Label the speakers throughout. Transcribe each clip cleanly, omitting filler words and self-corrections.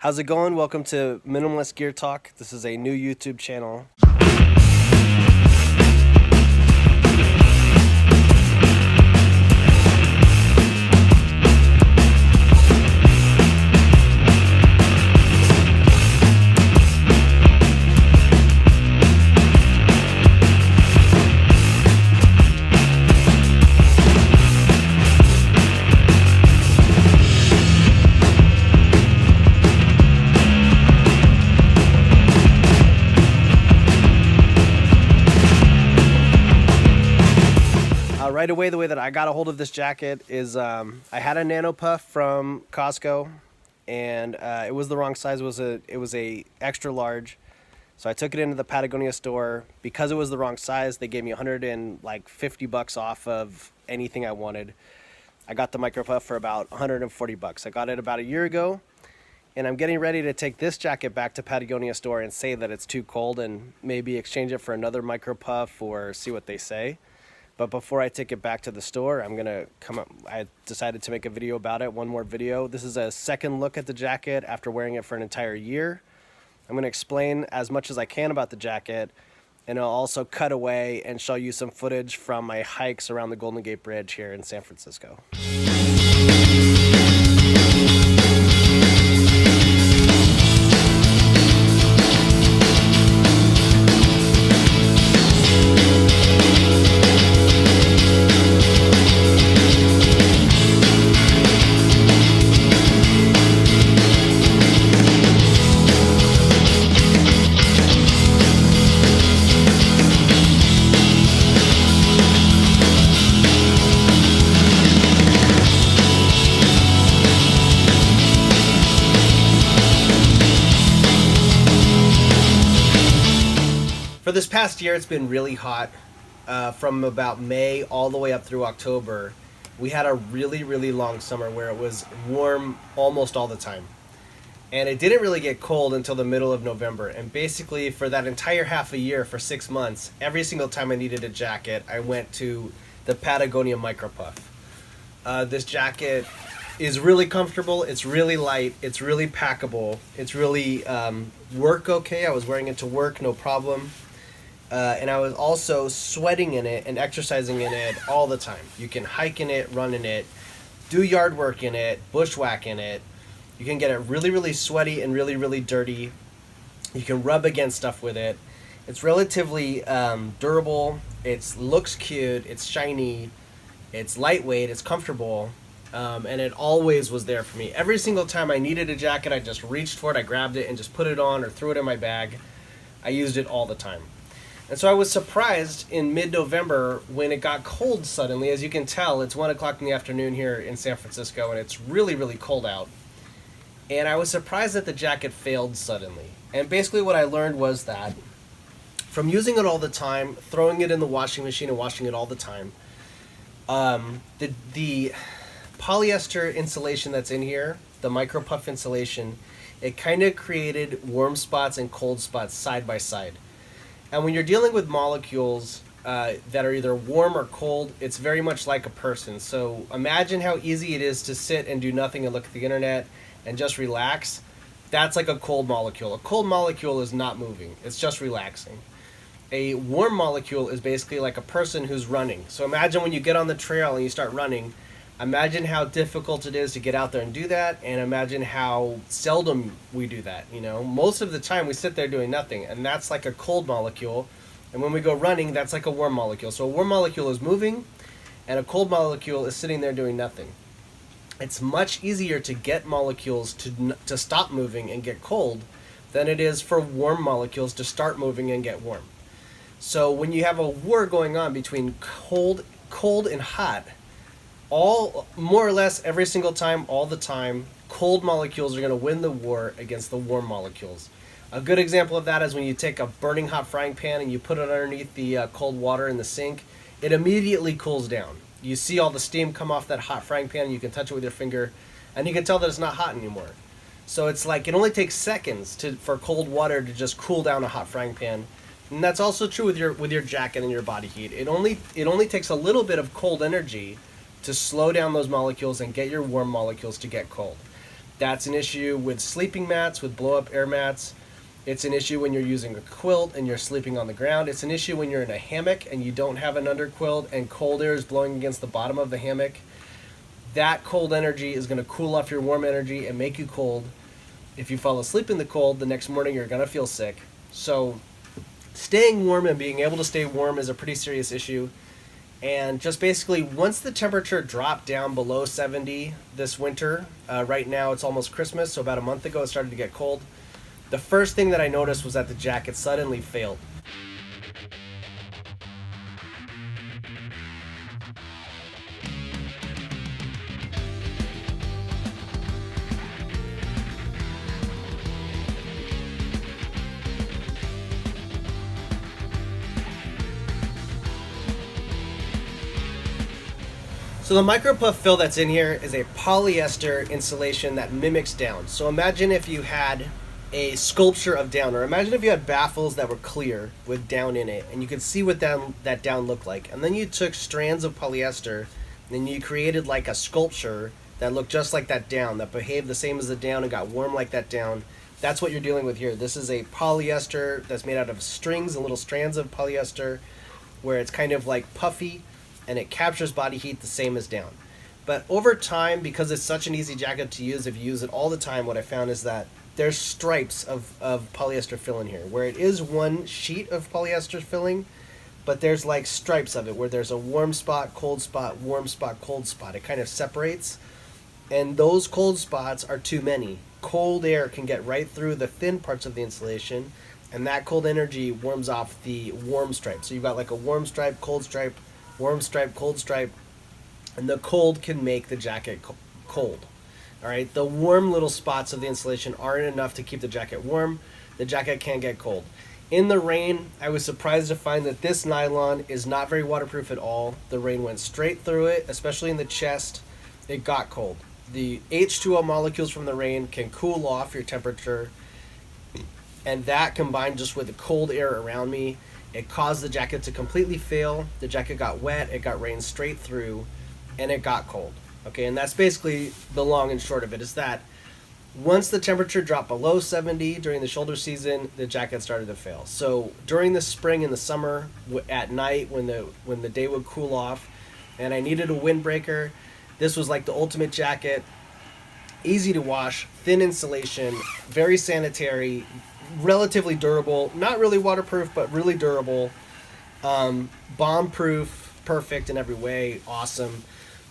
Speaker 1: How's it going? Welcome to Minimalist Gear Talk. This is a new YouTube channel. Right away, the way that I got a hold of this jacket is I had a Nano Puff from Costco, and it was the wrong size. It was a extra large, so I took it into the Patagonia store. Because it was the wrong size, they gave me $150 off of anything I wanted. I got the Micro Puff for about $140. I got it about a year ago, and I'm getting ready to take this jacket back to Patagonia store and say that it's too cold and maybe exchange it for another Micro Puff or see what they say. But before I take it back to the store, I decided to make a video about it, one more video. This is a second look at the jacket after wearing it for an entire year. I'm gonna explain as much as I can about the jacket, and I'll also cut away and show you some footage from my hikes around the Golden Gate Bridge here in San Francisco. For this past year, it's been really hot. From about May all the way up through October, we had a really long summer where it was warm almost all the time. And it didn't really get cold until the middle of November. And basically for that entire half a year, for 6 months, every single time I needed a jacket, I went to the Patagonia Micro Puff. This jacket is really comfortable, it's really light, it's really packable, it's really work okay. I was wearing it to work, no problem. And I was also sweating in it and exercising in it all the time. You can hike in it, run in it, do yard work in it, bushwhack in it. You can get it really sweaty and really dirty. You can rub against stuff with it. It's relatively durable. It looks cute. It's shiny. It's lightweight. It's comfortable. And it always was there for me. Every single time I needed a jacket, I just reached for it, I grabbed it and just put it on or threw it in my bag. I used it all the time. And so I was surprised in mid-November when it got cold suddenly. As you can tell, it's 1 o'clock in the afternoon here in San Francisco, and it's really cold out. And I was surprised that the jacket failed suddenly. And basically what I learned was that from using it all the time, throwing it in the washing machine and washing it all the time, the polyester insulation that's in here, the Micro Puff insulation, it kind of created warm spots and cold spots side by side. And when you're dealing with molecules that are either warm or cold, it's very much like a person. So imagine how easy it is to sit and do nothing and look at the internet and just relax. That's like a cold molecule. A cold molecule is not moving. It's just relaxing. A warm molecule is basically like a person who's running. So imagine when you get on the trail and you start running, imagine how difficult it is to get out there and do that, and imagine how seldom we do that. You know, most of the time we sit there doing nothing, and that's like a cold molecule. And when we go running, that's like a warm molecule. So a warm molecule is moving, and a cold molecule is sitting there doing nothing. It's much easier to get molecules to stop moving and get cold than it is for warm molecules to start moving and get warm. So when you have a war going on between cold and hot, all more or less every single time, all the time, cold molecules are going to win the war against the warm molecules. A good example of that is when you take a burning hot frying pan and you put it underneath the cold water in the sink. It immediately cools down. You see all the steam come off that hot frying pan, and you can touch it with your finger, and you can tell that it's not hot anymore. So it's like it only takes seconds for cold water to just cool down a hot frying pan. And that's also true with your jacket and your body heat. It only takes a little bit of cold energy to slow down those molecules and get your warm molecules to get cold. That's an issue with sleeping mats, with blow-up air mats. It's an issue when you're using a quilt and you're sleeping on the ground. It's an issue when you're in a hammock and you don't have an underquilt and cold air is blowing against the bottom of the hammock. That cold energy is going to cool off your warm energy and make you cold. If you fall asleep in the cold, the next morning you're going to feel sick. So staying warm and being able to stay warm is a pretty serious issue. And just basically, once the temperature dropped down below 70 this winter, right now it's almost Christmas, so about a month ago it started to get cold. The first thing that I noticed was that the jacket suddenly failed. So the micro puff fill that's in here is a polyester insulation that mimics down. So imagine if you had a sculpture of down, or imagine if you had baffles that were clear with down in it, and you could see what that down looked like. And then you took strands of polyester, and you created like a sculpture that looked just like that down, that behaved the same as the down and got warm like that down. That's what you're dealing with here. This is a polyester that's made out of strings and little strands of polyester, where it's kind of like puffy, and it captures body heat the same as down. But over time, because it's such an easy jacket to use, if you use it all the time, what I found is that there's stripes of polyester fill in here, where it is one sheet of polyester filling, but there's like stripes of it, where there's a warm spot, cold spot, warm spot, cold spot. It kind of separates, and those cold spots are too many. Cold air can get right through the thin parts of the insulation, and that cold energy warms off the warm stripe. So you've got like a warm stripe, cold stripe, warm stripe, cold stripe, and the cold can make the jacket cold. All right, the warm little spots of the insulation aren't enough to keep the jacket warm. The jacket can't get cold. In the rain, I was surprised to find that this nylon is not very waterproof at all. The rain went straight through it, especially in the chest. It got cold. The H2O molecules from the rain can cool off your temperature, and that combined just with the cold air around me, it caused the jacket to completely fail. The jacket got wet, it got rain straight through, and it got cold. Okay, and that's basically the long and short of it, is that once the temperature dropped below 70 during the shoulder season, the jacket started to fail. So during the spring and the summer, at night when the day would cool off, and I needed a windbreaker, this was like the ultimate jacket. Easy to wash, thin insulation, very sanitary, relatively durable, not really waterproof, but really durable, bomb-proof, perfect in every way, awesome.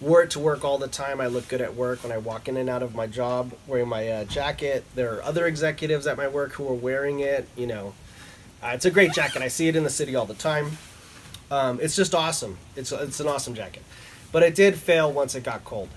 Speaker 1: Wore it to work all the time. I look good at work when I walk in and out of my job wearing my jacket. There are other executives at my work who are wearing it. You know, it's a great jacket. I see it in the city all the time. It's just awesome. It's an awesome jacket. But it did fail once it got cold.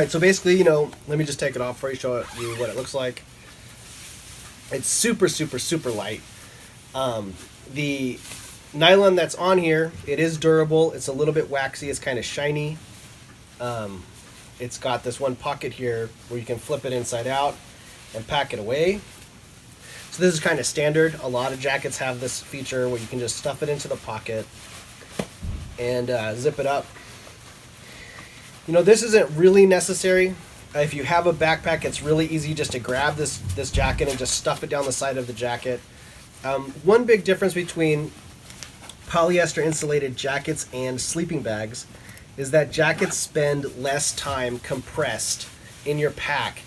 Speaker 1: So basically, you know, let me just take it off for you, show you what it looks like. It's super, super, super light. The nylon that's on here, it is durable. It's a little bit waxy. It's kind of shiny. It's got this one pocket here where you can flip it inside out and pack it away. So this is kind of standard. A lot of jackets have this feature where you can just stuff it into the pocket and zip it up. You know, this isn't really necessary. If you have a backpack, it's really easy just to grab this jacket and just stuff it down the side of the jacket. One big difference between polyester insulated jackets and sleeping bags is that jackets spend less time compressed in your pack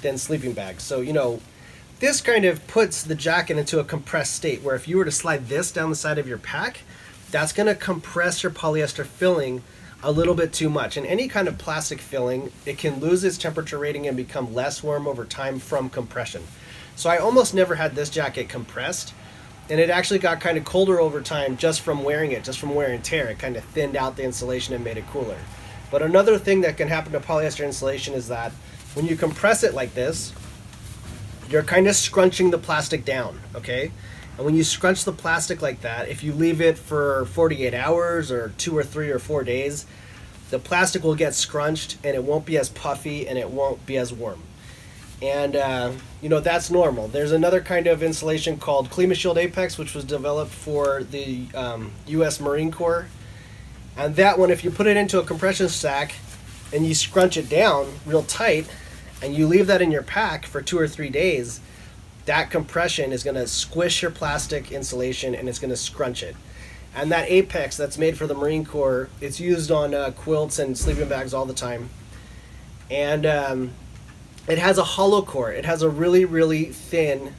Speaker 1: than sleeping bags. So, you know, this kind of puts the jacket into a compressed state where if you were to slide this down the side of your pack, that's going to compress your polyester filling a little bit too much. And any kind of plastic filling, it can lose its temperature rating and become less warm over time from compression. So I almost never had this jacket compressed, and it actually got kind of colder over time just from wearing it, just from wear and tear. It kind of thinned out the insulation and made it cooler. But another thing that can happen to polyester insulation is that when you compress it like this, you're kind of scrunching the plastic down, okay? And when you scrunch the plastic like that, if you leave it for 48 hours or 2 or 3 or 4 days, the plastic will get scrunched and it won't be as puffy and it won't be as warm. And that's normal. There's another kind of insulation called ClimaShield Apex, which was developed for the U.S. Marine Corps. And that one, if you put it into a compression sack and you scrunch it down real tight and you leave that in your pack for 2 or 3 days, that compression is going to squish your plastic insulation and it's going to scrunch it. And that Apex that's made for the Marine Corps, it's used on quilts and sleeping bags all the time. And it has a hollow core. It has a really, really thin,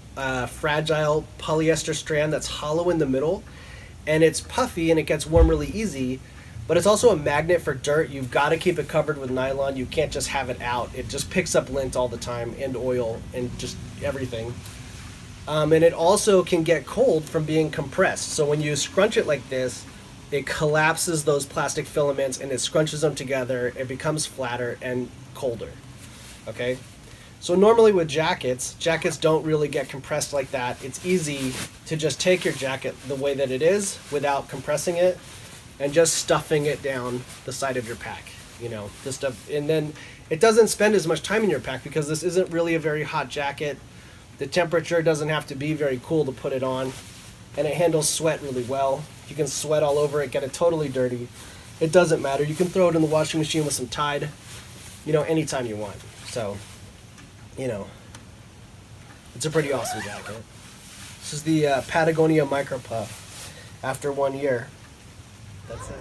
Speaker 1: fragile polyester strand that's hollow in the middle. And it's puffy and it gets warm really easy. But it's also a magnet for dirt. You've got to keep it covered with nylon. You can't just have it out. It just picks up lint all the time and oil and just everything. And it also can get cold from being compressed. So when you scrunch it like this, it collapses those plastic filaments and it scrunches them together. It becomes flatter and colder. Okay? So normally with jackets don't really get compressed like that. It's easy to just take your jacket the way that it is without compressing it and just stuffing it down the side of your pack, the stuff. And then it doesn't spend as much time in your pack because this isn't really a very hot jacket. The temperature doesn't have to be very cool to put it on, and it handles sweat really well. You can sweat all over it, get it totally dirty. It doesn't matter. You can throw it in the washing machine with some Tide, anytime you want. So, it's a pretty awesome jacket. This is the Patagonia Micro Puff after 1 year. That's it.